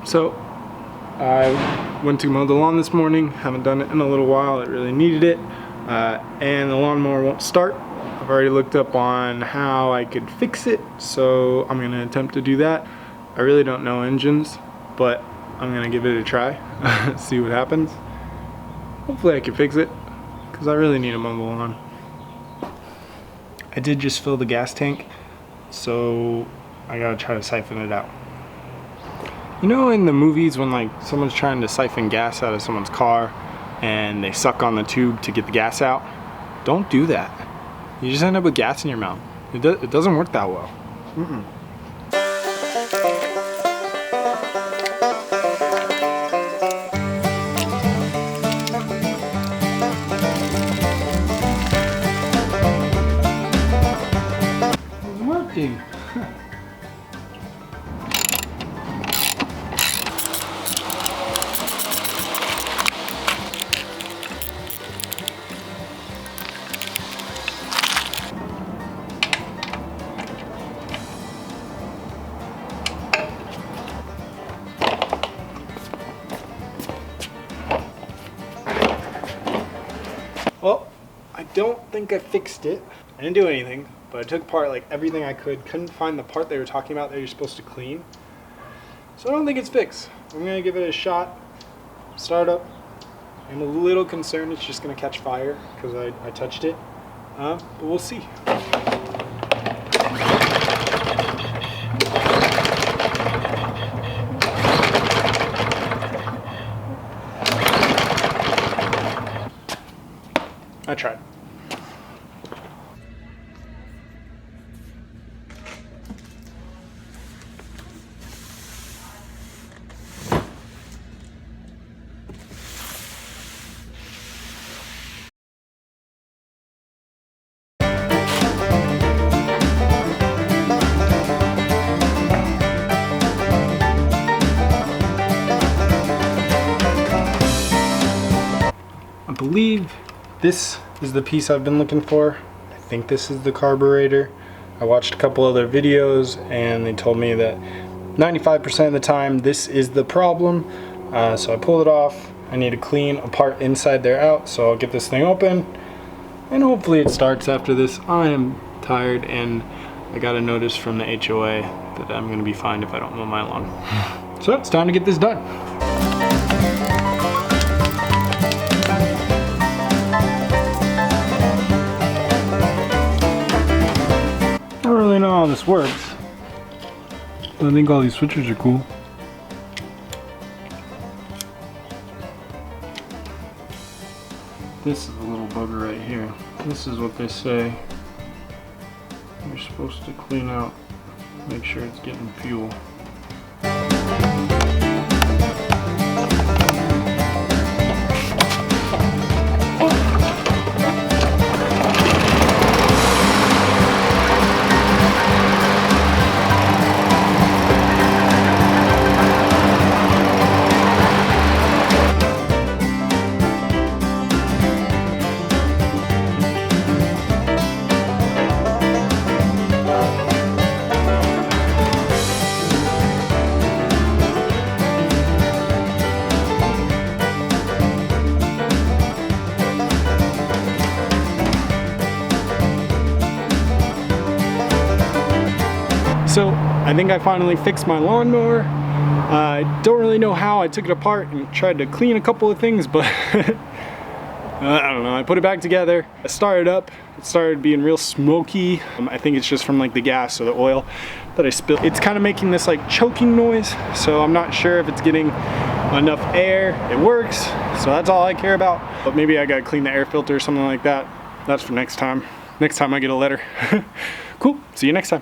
So I went to mow the lawn this morning. Haven't done it in a little while. I really needed it. And the lawnmower won't start. I've already looked up on how I could fix it, so I'm gonna attempt to do that. I really don't know engines, but I'm gonna give it a try, see what happens. Hopefully I can fix it, because I really need to mow the lawn. I did just fill the gas tank, so I gotta try to siphon it out. You know, in the movies when like someone's trying to siphon gas out of someone's car and they suck on the tube to get the gas out? Don't do that. You just end up with gas in your mouth. It doesn't work that well. It's working. Well, I don't think I fixed it. I didn't do anything, but I took apart like everything I could. Couldn't find the part they were talking about that you're supposed to clean. So I don't think it's fixed. I'm gonna give it a shot. Start up. I'm a little concerned it's just gonna catch fire because I touched it. But we'll see. I tried. I believe this is the piece I've been looking for. I think this is the carburetor. I watched a couple other videos and they told me that 95% of the time this is the problem. So I pulled it off. I need to clean a part inside there out, so I'll get this thing open and hopefully it starts after this. I am tired and I got a notice from the HOA that I'm gonna be fined if I don't mow my lawn. So it's time to get this done. I don't really know how this works. I think all these switches are cool. This is a little bugger right here. This is what they say you're supposed to clean out, make sure it's getting fuel. So I think I finally fixed my lawnmower. I don't really know how. I took it apart and tried to clean a couple of things, but I don't know. I put it back together. I started up. It started being real smoky. I think it's just from like the gas or the oil that I spilled. It's kind of making this like choking noise, so I'm not sure if it's getting enough air. It works, so that's all I care about. But maybe I gotta clean the air filter or something like that. That's for next time. Next time I get a letter. Cool. See you next time.